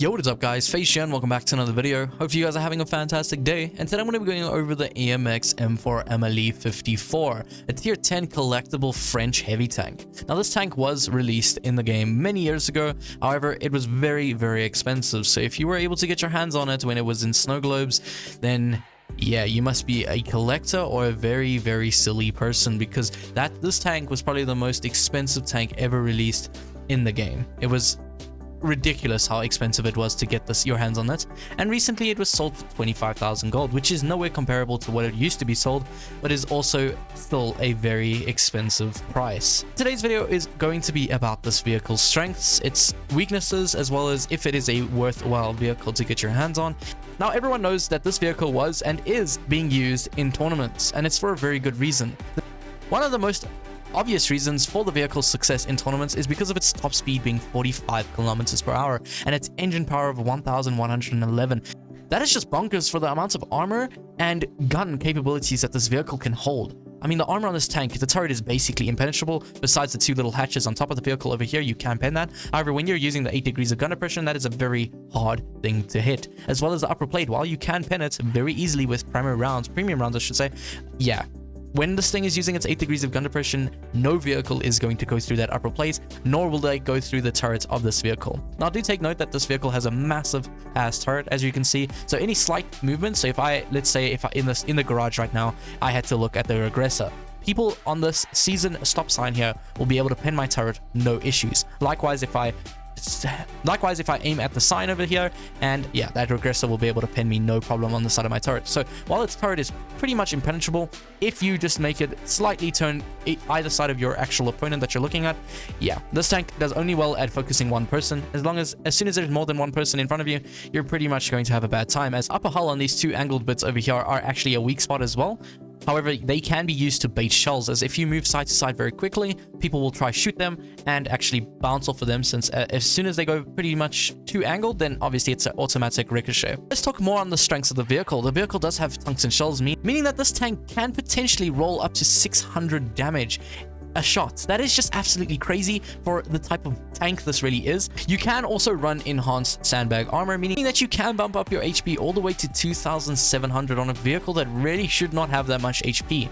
Yo, what is up guys, Face here and welcome back to another video. Hope you guys are having a fantastic day, and today I'm going to be going over the Amx M4 Mle 54, a tier 10 collectible French heavy tank. Now this tank was released in the game many years ago, however it was very expensive, so if you were able to get your hands on it when it was in snow globes, then yeah, you must be a collector or a very silly person, because this tank was probably the most expensive tank ever released in the game. It was ridiculous how expensive it was to get your hands on it, and recently it was sold for 25,000 gold, which is nowhere comparable to what it used to be sold, but is also still a very expensive price. Today's video is going to be about this vehicle's strengths, its weaknesses, as well as if it is a worthwhile vehicle to get your hands on. Now everyone knows that this vehicle was and is being used in tournaments, and it's for a very good reason. One of the most obvious reasons for the vehicle's success in tournaments is because of its top speed being 45 kilometers per hour and its engine power of 1111. That is just bonkers for the amounts of armor and gun capabilities that this vehicle can hold. I mean, the armor on this tank, the turret is basically impenetrable. Besides the two little hatches on top of the vehicle over here, you can pen that. However, when you're using the 8 degrees of gun depression, that is a very hard thing to hit. As well as the upper plate, while you can pen it very easily with premium rounds, I should say, yeah. When this thing is using its 8 degrees of gun depression, no vehicle is going to go through that upper plate, nor will they go through the turrets of this vehicle. Now, do take note that this vehicle has a massive ass turret, as you can see. So any slight movement, so let's say if I in the garage right now, I had to look at the regressor, people on this season stop sign here will be able to pin my turret, no issues. Likewise, if I aim at the sign over here, and yeah, that regressor will be able to pin me no problem on the side of my turret. So while its turret is pretty much impenetrable, if you just make it slightly turn either side of your actual opponent that you're looking at, yeah, this tank does only well at focusing one person. As soon as there's more than one person in front of you, you're pretty much going to have a bad time, as upper hull on these two angled bits over here are actually a weak spot as well. However, they can be used to bait shells, as if you move side to side very quickly, people will try shoot them and actually bounce off of them, since as soon as they go pretty much too angled, then obviously it's an automatic ricochet. Let's talk more on the strengths of the vehicle. The vehicle does have tungsten shells, meaning that this tank can potentially roll up to 600 damage a shot. That is just absolutely crazy for the type of tank this really is. You can also run enhanced sandbag armor, meaning that you can bump up your HP all the way to 2,700 on a vehicle that really should not have that much HP.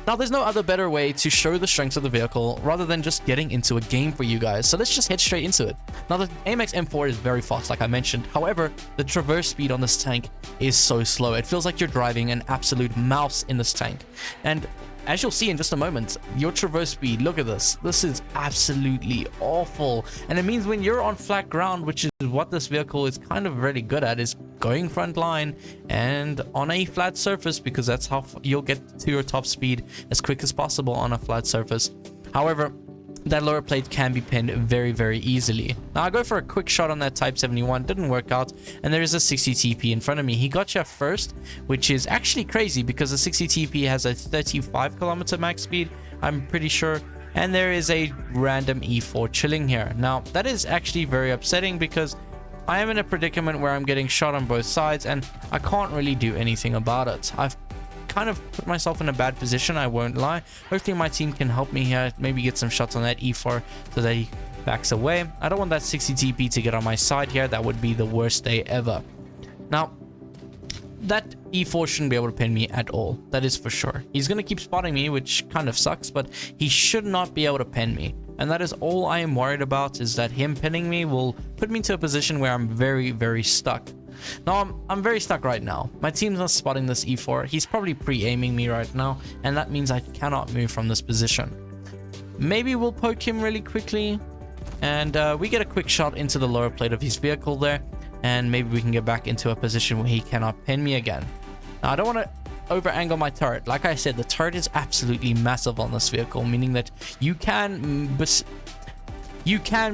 Now, there's no other better way to show the strengths of the vehicle rather than just getting into a game for you guys, so let's just head straight into it. Now, the Amx M4 is very fast, like I mentioned. However, the traverse speed on this tank is so slow. It feels like you're driving an absolute mouse in this tank. And as you'll see in just a moment, your traverse speed, look at this. This is absolutely awful. And it means when you're on flat ground, which is what this vehicle is kind of really good at, is going front line and on a flat surface, because that's how you'll get to your top speed as quick as possible on a flat surface. However, that lower plate can be pinned very easily. Now, I go for a quick shot on that Type 71, didn't work out, and there is a 60 TP in front of me. He got you first, which is actually crazy because the 60 TP has a 35 kilometer max speed, I'm pretty sure, and there is a random E4 chilling here. Now, that is actually very upsetting because I am in a predicament where I'm getting shot on both sides and I can't really do anything about it. I've kind of put myself in a bad position, I won't lie. Hopefully my team can help me here, maybe get some shots on that E4 so that he backs away. I don't want that 60 TP to get on my side here. That would be the worst day ever. Now, that E4 shouldn't be able to pin me at all, that is for sure. He's going to keep spotting me, which kind of sucks, but he should not be able to pin me. And that is all I am worried about, is that him pinning me will put me into a position where I'm very stuck. Now, I'm very stuck right now. My team's not spotting this E4. He's probably pre-aiming me right now, and that means I cannot move from this position. Maybe we'll poke him really quickly, and we get a quick shot into the lower plate of his vehicle there, and maybe we can get back into a position where he cannot pin me again. Now, I don't want to over-angle my turret. Like I said, the turret is absolutely massive on this vehicle, meaning that you can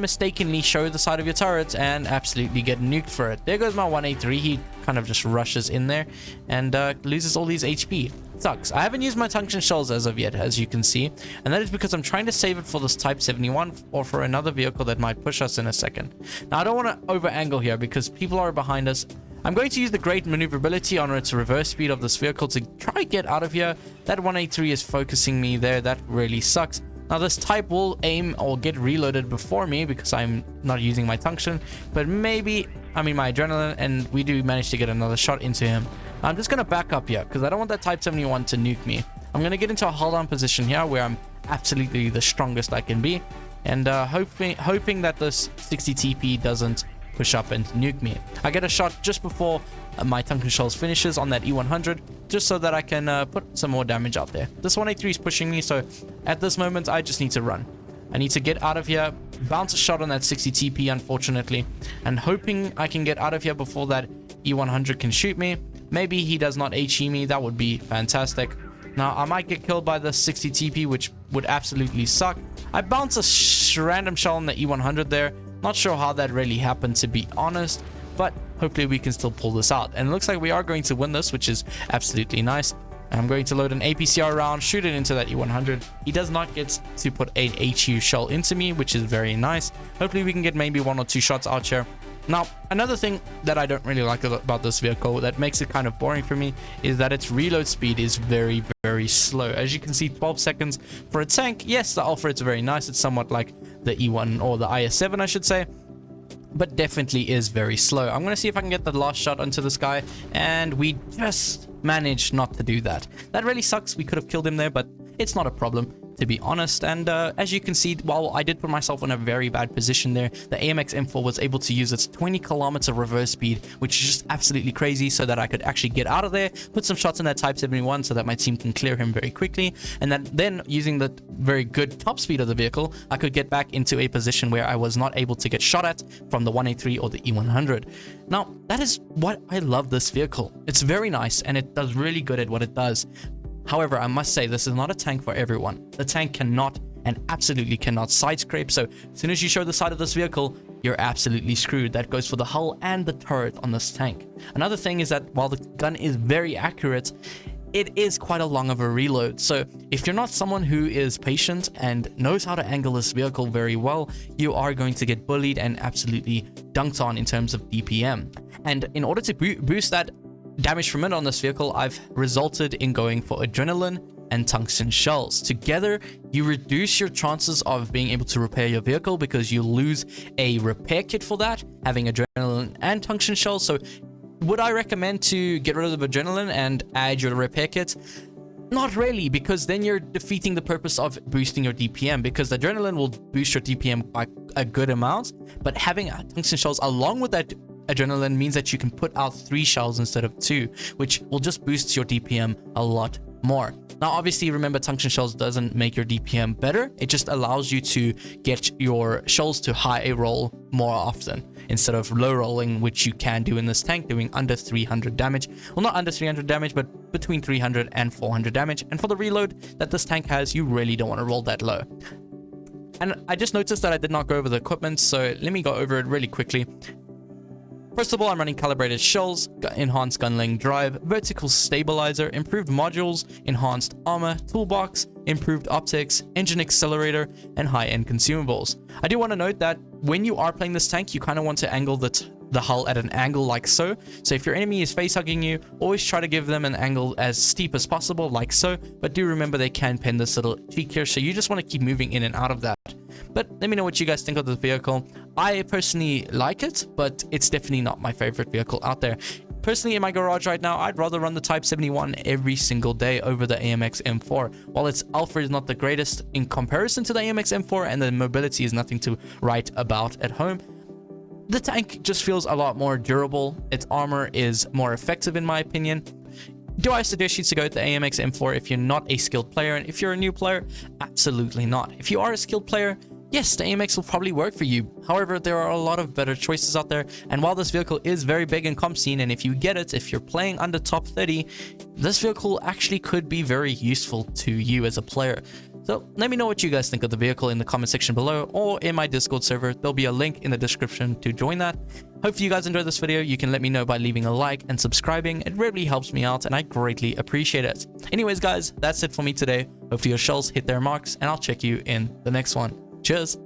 mistakenly show the side of your turret and absolutely get nuked for it. There goes my 183. He kind of just rushes in there and loses all these HP. Sucks. I haven't used my tungsten shells as of yet, as you can see, and that is because I'm trying to save it for this Type 71 or for another vehicle that might push us in a second. Now, I don't want to over angle here because people are behind us. I'm going to use the great maneuverability on its reverse speed of this vehicle to try get out of here. That 183 is focusing me there. That really sucks. Now this type will aim or get reloaded before me because I'm not using my tungsten, but maybe, I mean my adrenaline, and we do manage to get another shot into him. I'm just going to back up here because I don't want that Type 71 to nuke me. I'm going to get into a hold on position here where I'm absolutely the strongest I can be, and hoping that this 60 TP doesn't push up and nuke me. I get a shot just before my tungsten shells finishes on that E100, just so that I can put some more damage out there. This 183 is pushing me, so at this moment I just need to run. I need to get out of here, bounce a shot on that 60 TP unfortunately, and hoping I can get out of here before that E100 can shoot me. Maybe he does not HE me, that would be fantastic. Now I might get killed by the 60 TP, which would absolutely suck. I bounce a random shell on the E100 there. Not sure how that really happened, to be honest, but hopefully we can still pull this out. And it looks like we are going to win this, which is absolutely nice. I'm going to load an APCR round, shoot it into that E100. He does not get to put an HU shell into me, which is very nice. Hopefully we can get maybe 1 or 2 shots out here. Now, another thing that I don't really like about this vehicle that makes it kind of boring for me is that its reload speed is very, very slow. As you can see, 12 seconds for a tank. Yes, the Alpha, it's very nice. It's somewhat like the E1 or the IS-7, I should say, but definitely is very slow. I'm going to see if I can get the last shot onto this guy, and we just managed not to do that. That really sucks. We could have killed him there, but it's not a problem, to be honest. And as you can see, while I did put myself in a very bad position there, the Amx M4 was able to use its 20km reverse speed, which is just absolutely crazy, so that I could actually get out of there, put some shots in that Type 71 so that my team can clear him very quickly, and then using the very good top speed of the vehicle, I could get back into a position where I was not able to get shot at from the 183 or the E100. Now, that is what I love this vehicle. It's very nice, and it does really good at what it does. However, I must say this is not a tank for everyone. The tank cannot and absolutely cannot side scrape, so as soon as you show the side of this vehicle, you're absolutely screwed. That goes for the hull and the turret on this tank. Another thing is that while the gun is very accurate, it is quite a long of a reload. So if you're not someone who is patient and knows how to angle this vehicle very well, you are going to get bullied and absolutely dunked on in terms of DPM. And in order to boost that damage from it on this vehicle, I've resulted in going for adrenaline and tungsten shells. Together, you reduce your chances of being able to repair your vehicle because you lose a repair kit for that, having adrenaline and tungsten shells. So would I recommend to get rid of adrenaline and add your repair kit? Not really, because then you're defeating the purpose of boosting your DPM, because adrenaline will boost your DPM by a good amount, but having tungsten shells along with that adrenaline means that you can put out 3 shells instead of 2, which will just boost your DPM a lot more. Now, obviously, remember, tungsten shells doesn't make your DPM better. It just allows you to get your shells to high roll more often instead of low rolling, which you can do in this tank, doing under 300 damage. Well, not under 300 damage, but between 300 and 400 damage. And for the reload that this tank has, you really don't want to roll that low. And I just noticed that I did not go over the equipment, so let me go over it really quickly. First of all, I'm running calibrated shells, enhanced gunlaying drive, vertical stabilizer, improved modules, enhanced armor, toolbox, improved optics, engine accelerator, and high-end consumables. I do want to note that when you are playing this tank, you kind of want to angle the hull at an angle like so. So if your enemy is face-hugging you, always try to give them an angle as steep as possible, like so. But do remember they can pin this little cheek here, so you just want to keep moving in and out of that. But let me know what you guys think of this vehicle. I personally like it, but it's definitely not my favorite vehicle out there. Personally, in my garage right now, I'd rather run the Type 71 every single day over the Amx M4. While its alpha is not the greatest in comparison to the Amx M4, and the mobility is nothing to write about at home, the tank just feels a lot more durable. Its armor is more effective in my opinion. Do I suggest you to go with the Amx M4 if you're not a skilled player? And if you're a new player, absolutely not. If you are a skilled player, yes, the Amx will probably work for you. However, there are a lot of better choices out there. And while this vehicle is very big in comp scene, and if you get it, if you're playing under top 30, this vehicle actually could be very useful to you as a player. So let me know what you guys think of the vehicle in the comment section below, or in my Discord server. There'll be a link in the description to join that. Hopefully you guys enjoyed this video. You can let me know by leaving a like and subscribing. It really helps me out and I greatly appreciate it. Anyways guys, that's it for me today. Hopefully your shells hit their marks, and I'll check you in the next one. Cheers!